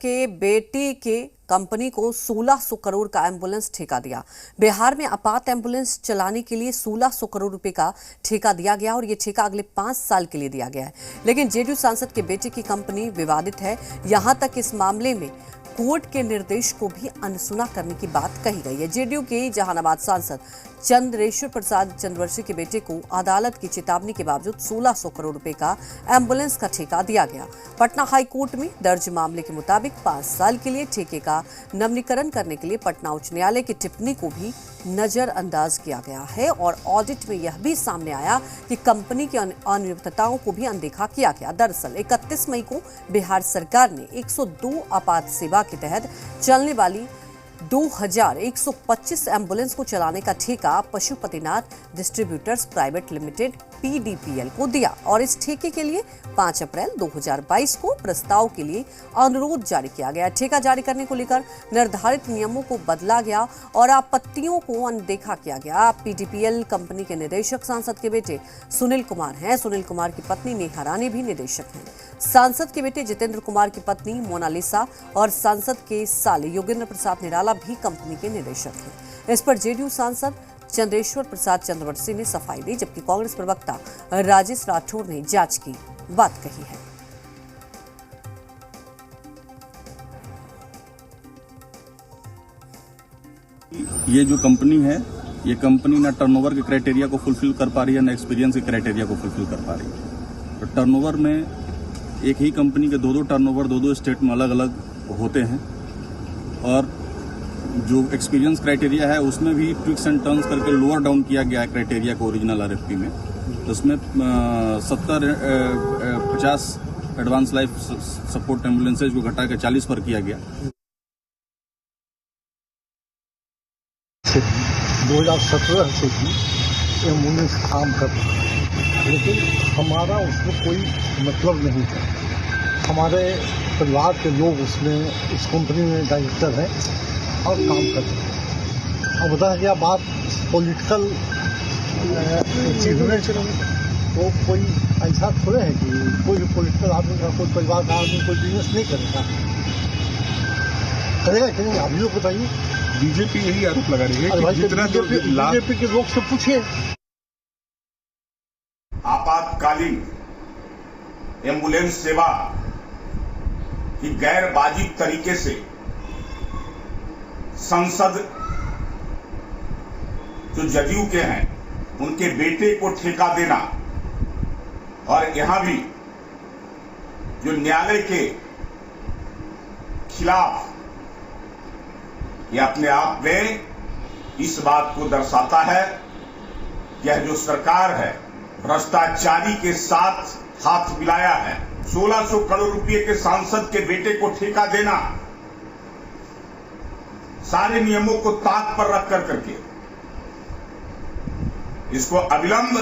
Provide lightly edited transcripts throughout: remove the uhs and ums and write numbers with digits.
के बेटे के कंपनी को 1600 करोड़ का एम्बुलेंस ठेका दिया। बिहार में आपात एम्बुलेंस चलाने के लिए 1600 करोड़ रुपए का ठेका दिया गया और ये ठेका अगले 5 साल के लिए दिया गया है। लेकिन जेडीयू सांसद के बेटे की कंपनी विवादित है। यहां तक इस मामले में कोर्ट के निर्देश को भी अनसुना करने की बात कही गई है। जेडीयू के जहानाबाद सांसद चंद्रेश्वर प्रसाद चंद्रवंशी के बेटे को अदालत की चेतावनी के बावजूद 1600 करोड़ रुपए का एम्बुलेंस का ठेका दिया गया। पटना हाई कोर्ट में दर्ज मामले के मुताबिक 5 साल के लिए ठेके का नवीनीकरण करने के लिए पटना उच्च न्यायालय की टिप्पणी को भी नजरअंदाज किया गया है और ऑडिट में यह भी सामने आया कि कंपनी की अनियमितताओं को भी अनदेखा किया गया। दरअसल 31 मई को बिहार सरकार ने 102 आपात सेवा के तहत चलने वाली 2125 एम्बुलेंस को चलाने का ठेका Pashupatinath distributors private limited PDPL को दिया और इस ठेके के लिए 5 अप्रैल 2022 को प्रस्ताव के लिए अनुरोध जारी किया गया। ठेका जारी करने को लेकर निर्धारित नियमों को बदला गया और आपत्तियों को अनदेखा किया गया। पीडीपीएल कंपनी के निदेशक सांसद के बेटे सुनील कुमार हैं। सुनील कुमार की पत्नी नेहा रानी भी निदेशक हैं। सांसद के बेटे जितेंद्र कुमार की पत्नी मोनालिसा और सांसद के साले योगेंद्र प्रसाद निराला भी कंपनी के निदेशक हैं। इस पर जेडीयू सांसद चंद्रेश्वर प्रसाद चंद्रवंशी ने सफाई दी, जबकि कांग्रेस प्रवक्ता राजेश राठौर ने जांच की बात कही है। ये जो कंपनी है, ये कंपनी ना टर्नओवर के क्राइटेरिया को फुलफिल कर पा रही है, ना एक्सपीरियंस के क्राइटेरिया को फुलफिल कर पा रही है। तो टर्नओवर में एक ही कंपनी के दो टर्नओवर दो स्टेट में अलग अलग होते हैं और जो एक्सपीरियंस क्राइटेरिया है उसमें भी ट्विक्स एंड टर्न्स करके लोअर डाउन किया गया है क्राइटेरिया को ओरिजिनल आरएफपी में। तो उसमें 50 एडवांस लाइफ सपोर्ट एम्बुलेंसेज को घटा के 40 पर किया गया। 2017 से ही एम्बुलेंस काम कर रहा है, लेकिन हमारा उसमें कोई मतलब नहीं है। हमारे परिवार के लोग उसमें इस कंपनी में डायरेक्टर हैं और काम कर रहे हैं। अब बता गया बात पॉलिटिकल चीज में, तो कोई ऐसा थोड़े है कि कोई पॉलिटिकल आदमी का, कोई परिवार का आदमी कोई बिजनेस नहीं करेगा कि नहीं? आप लोग बताइए। बीजेपी यही आरोप लगा रही है कि जितना बीजेपी के लोग से पूछिए। आपातकालीन एम्बुलेंस सेवा की गैर वाजिब तरीके से संसद जो जदयू के हैं उनके बेटे को ठेका देना और यहां भी जो न्यायालय के खिलाफ, यह अपने आप में इस बात को दर्शाता है कि यह जो सरकार है भ्रष्टाचारी के साथ हाथ मिलाया है। 1600 करोड़ रुपए के सांसद के बेटे को ठेका देना, सारे नियमों को ताक पर रख कर करके इसको अविलंब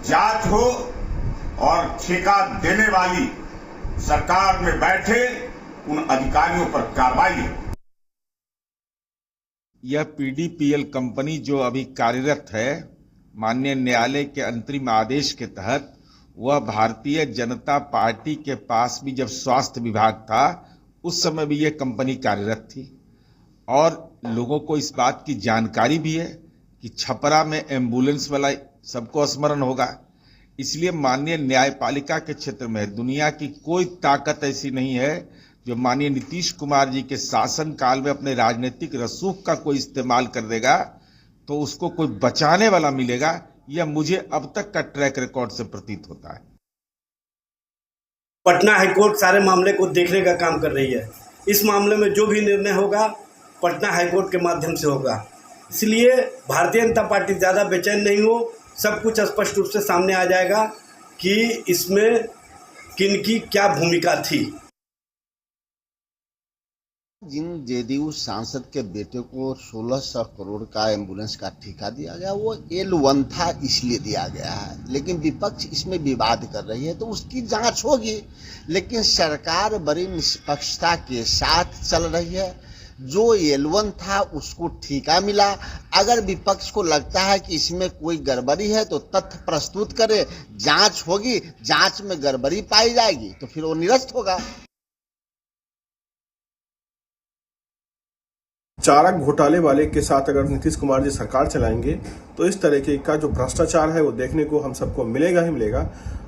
जांच हो और ठेका देने वाली सरकार में बैठे उन अधिकारियों पर कार्रवाई हो। यह पीडीपीएल कंपनी जो अभी कार्यरत है, माननीय न्यायालय के अंतरिम आदेश के तहत, वह भारतीय जनता पार्टी के पास भी जब स्वास्थ्य विभाग था उस समय भी यह कंपनी कार्यरत थी और लोगों को इस बात की जानकारी भी है कि छपरा में एम्बुलेंस वाला सबको स्मरण होगा। इसलिए माननीय न्यायपालिका के क्षेत्र में दुनिया की कोई ताकत ऐसी नहीं है जो माननीय नीतीश कुमार जी के शासन काल में अपने राजनीतिक रसूख का कोई इस्तेमाल कर देगा तो उसको कोई बचाने वाला मिलेगा। यह मुझे अब तक का ट्रैक रिकॉर्ड से प्रतीत होता है। पटना हाईकोर्ट सारे मामले को देखने का काम कर रही है। इस मामले में जो भी निर्णय होगा पटना हाईकोर्ट के माध्यम से होगा। इसलिए भारतीय जनता पार्टी ज़्यादा बेचैन नहीं हो, सब कुछ स्पष्ट रूप से सामने आ जाएगा कि इसमें किनकी क्या भूमिका थी। जिन जेडीयू सांसद के बेटे को 1600 करोड़ का एम्बुलेंस का ठेका दिया गया, वो L1 था इसलिए दिया गया है, लेकिन विपक्ष इसमें विवाद कर रही है तो उसकी जांच होगी। लेकिन सरकार बड़ी निष्पक्षता के साथ चल रही है। जो L1 था उसको ठेका मिला। अगर विपक्ष को लगता है कि इसमें कोई गड़बड़ी है तो तथ्य प्रस्तुत करे, जांच होगी, जांच में गड़बड़ी पाई जाएगी तो फिर वो निरस्त होगा। चारा घोटाले वाले के साथ अगर नीतीश कुमार जी सरकार चलाएंगे तो इस तरीके का जो भ्रष्टाचार है वो देखने को हम सबको मिलेगा ही मिलेगा।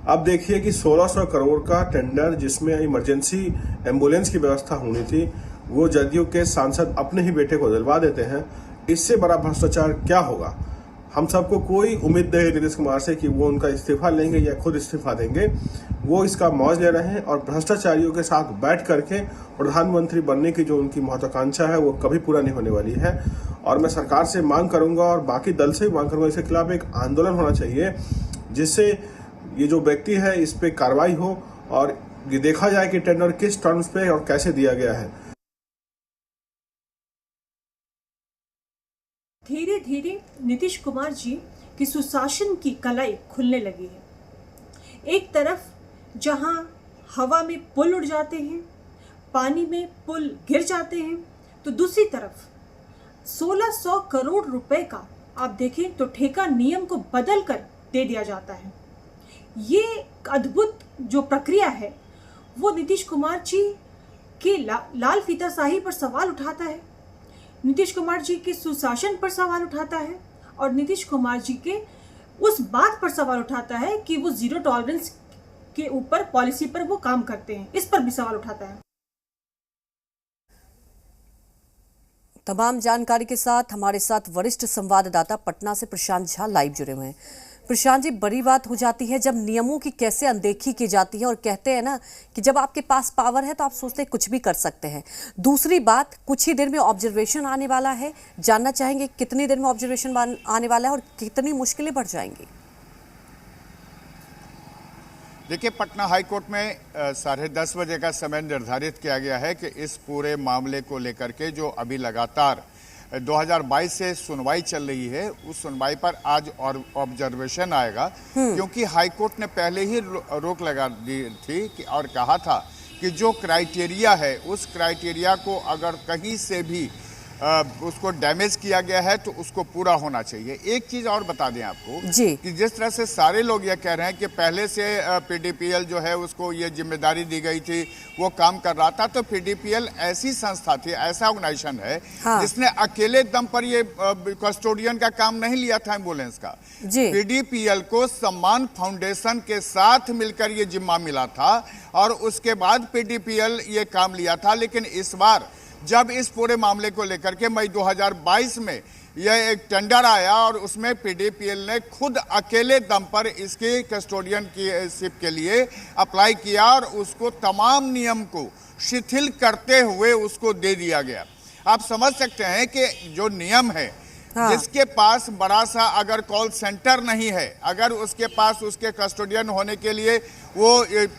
अब देखिए कि 1600 करोड़ का टेंडर जिसमें इमरजेंसी एम्बुलेंस की व्यवस्था होनी थी वो जदयू के सांसद अपने ही बेटे को दिलवा देते हैं। इससे बड़ा भ्रष्टाचार क्या होगा? हम सबको कोई उम्मीद नहीं है नीतीश कुमार से कि वो उनका इस्तीफा लेंगे या खुद इस्तीफा देंगे। वो इसका मौज ले रहे हैं और भ्रष्टाचारियों के साथ बैठ करके प्रधानमंत्री बनने की जो उनकी महत्वाकांक्षा है वो कभी पूरा नहीं होने वाली है। और मैं सरकार से मांग करूंगा और बाकी दल से मांग करूंगा, इसके खिलाफ एक आंदोलन होना चाहिए जिससे ये जो व्यक्ति है इस पे कार्रवाई हो और ये देखा जाए कि टेंडर किस टर्म्स पे और कैसे दिया गया है। धीरे धीरे नीतीश कुमार जी की सुशासन की कलाई खुलने लगी है। एक तरफ जहां हवा में पुल उड़ जाते हैं, पानी में पुल गिर जाते हैं, तो दूसरी तरफ 1600 करोड़ रुपए का आप देखें तो ठेका नियम को बदल कर दे दिया जाता है। ये अद्भुत जो प्रक्रिया है वो नीतीश कुमार जी के लाल फीताशाही पर सवाल उठाता है, नीतीश कुमार जी के सुशासन पर सवाल उठाता है और नीतीश कुमार जी के उस बात पर सवाल उठाता है कि वो जीरो टॉलरेंस के ऊपर पॉलिसी पर वो काम करते हैं, इस पर भी सवाल उठाता है। तमाम जानकारी के साथ हमारे साथ वरिष्ठ संवाददाता पटना से प्रशांत झा लाइव जुड़े हुए हैं। प्रशांत जी, बड़ी बात हो जाती है जब नियमों की कैसे अनदेखी की जाती है और कहते हैं ना कि जब आपके पास पावर है तो आप सोचते हैं कुछ भी कर सकते हैं। दूसरी बात, कुछ ही देर में ऑब्जर्वेशन आने वाला है, जानना चाहेंगे कितनी देर में ऑब्जर्वेशन आने वाला है और कितनी मुश्किलें बढ़ जाएंगी? देखिए, पटना हाईकोर्ट में 10:30 बजे का समय निर्धारित किया गया है कि इस पूरे मामले को लेकर के जो अभी लगातार 2022 से सुनवाई चल रही है उस सुनवाई पर आज और ऑब्जर्वेशन आएगा, क्योंकि हाईकोर्ट ने पहले ही रोक लगा दी थी कि और कहा था कि जो क्राइटेरिया है उस क्राइटेरिया को अगर कहीं से भी उसको डैमेज किया गया है तो उसको पूरा होना चाहिए। एक चीज और बता दें आपको जी कि जिस तरह से सारे लोग ये कह रहे हैं कि पहले से पीडीपीएल जो है उसको ये जिम्मेदारी दी गई थी, वो काम कर रहा था, तो पीडीपीएल ऐसी संस्था थी, ऐसा ऑर्गेनाइजेशन है जिसने अकेले दम पर ये कस्टोडियन का काम नहीं लिया था एम्बुलेंस का। पीडीपीएल को सम्मान फाउंडेशन के साथ मिलकर ये जिम्मा मिला था और उसके बाद पीडीपीएल ये काम लिया था। लेकिन इस बार जब इस पूरे मामले को लेकर के मई 2022 में यह एक टेंडर आया और उसमें पीडीपीएल ने खुद अकेले दम पर इसके कस्टोडियन की शिप के लिए अप्लाई किया और उसको तमाम नियम को शिथिल करते हुए उसको दे दिया गया। आप समझ सकते हैं कि जो नियम है, जिसके पास बड़ा सा अगर कॉल सेंटर नहीं है, अगर उसके पास उसके कस्टोडियन होने के लिए वो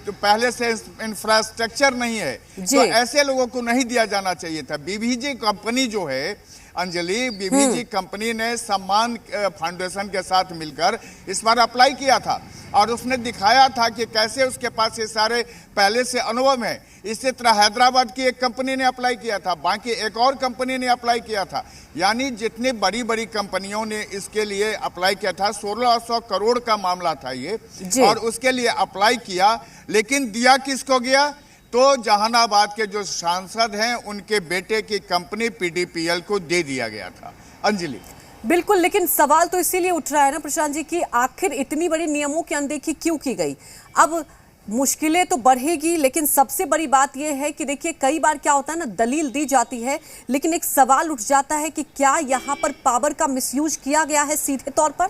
पहले से इंफ्रास्ट्रक्चर नहीं है, तो ऐसे लोगों को नहीं दिया जाना चाहिए था। बीबीजी कंपनी जो है अंजलि, बीबीजी कंपनी ने सम्मान फाउंडेशन के साथ मिलकर इस बार अप्लाई किया था और उसने दिखाया था कि कैसे उसके पास ये सारे पहले से अनुभव है। इसी तरह हैदराबाद की एक कंपनी ने अप्लाई किया था, बाकी एक और कंपनी ने अप्लाई किया था, यानी जितनी बड़ी बड़ी कंपनियों ने इसके लिए अप्लाई किया था। 1600 करोड़ का मामला था ये, और उसके लिए अप्लाई किया, लेकिन दिया किसको गया? तो जहानाबाद के जो सांसद हैं उनके बेटे की कंपनी पीडीपीएल को दे दिया गया था। अंजलि, बिल्कुल, लेकिन सवाल तो इसीलिए उठ रहा है ना प्रशांत जी कि आखिर इतनी बड़ी नियमों की अनदेखी क्यों की गई? अब मुश्किलें तो बढ़ेगी, लेकिन सबसे बड़ी बात यह है कि देखिए कई बार क्या होता है ना, दलील दी जाती है लेकिन एक सवाल उठ जाता है कि क्या यहाँ पर पावर का मिसयूज किया गया है सीधे तौर पर?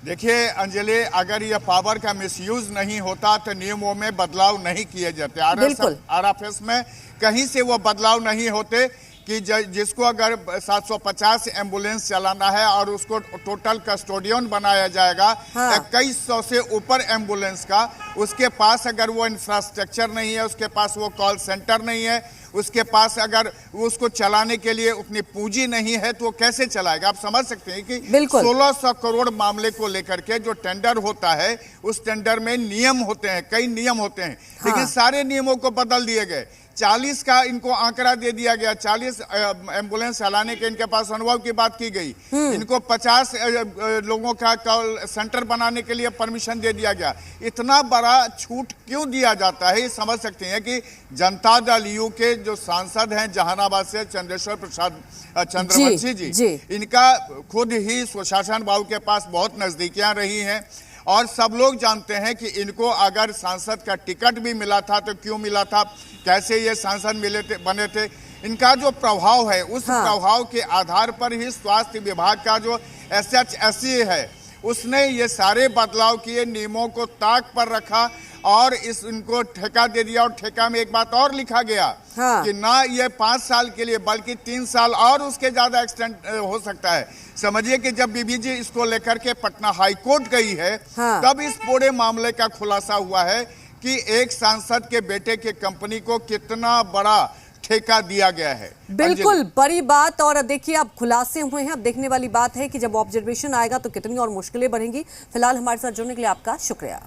देखिए अंजलि, अगर यह पावर का मिसयूज नहीं होता तो नियमों में बदलाव नहीं किए जाते। आरएफएस में कहीं से वो बदलाव नहीं होते कि जिसको अगर 750 एम्बुलेंस चलाना है और उसको टोटल कस्टोडियन बनाया जाएगा 2100 से ऊपर एम्बुलेंस का, उसके पास अगर वो इंफ्रास्ट्रक्चर नहीं है, उसके पास वो कॉल सेंटर नहीं है, उसके पास अगर उसको चलाने के लिए उतनी पूंजी नहीं है, तो वो कैसे चलाएगा? आप समझ सकते हैं कि 1600 करोड़ मामले को लेकर के जो टेंडर होता है उस टेंडर में नियम होते हैं, कई नियम होते हैं, लेकिन सारे नियमों को बदल दिए गए। 40 का इनको आंकड़ा दे दिया गया, 40 एम्बुलेंस चलाने के इनके पास अनुभव की बात की गई। इनको 50 लोगों का कॉल सेंटर बनाने के लिए परमिशन दे दिया गया। इतना बड़ा छूट क्यों दिया जाता है, ये समझ सकते हैं कि जनता दल यू के जो सांसद हैं जहानाबाद से चंद्रेश्वर प्रसाद चंद्रवंशी जी, इनका खुद ही सुशासन बाबू के पास बहुत नजदीकियां रही हैं और सब लोग जानते हैं कि इनको अगर सांसद का टिकट भी मिला था तो क्यों मिला था, कैसे ये सांसद बने थे। इनका जो प्रभाव है उस प्रभाव के आधार पर ही स्वास्थ्य विभाग का जो SHSC है उसने ये सारे बदलाव किए, नियमों को ताक पर रखा और इनको ठेका दे दिया। और ठेका में एक बात और लिखा गया कि ना ये 5 साल के लिए बल्कि 3 साल और उसके ज्यादा एक्सटेंड हो सकता है। समझिए कि जब बीबीजी इसको लेकर के पटना हाई कोर्ट गई है तब इस पूरे मामले का खुलासा हुआ है कि एक सांसद के बेटे के कंपनी को कितना बड़ा ठेका दिया गया है। बिल्कुल बड़ी बात। और देखिए अब खुलासे हुए हैं, अब देखने वाली बात है कि जब ऑब्जर्वेशन आएगा तो कितनी और मुश्किलें बढ़ेंगी। फिलहाल हमारे साथ जुड़ने के लिए आपका शुक्रिया।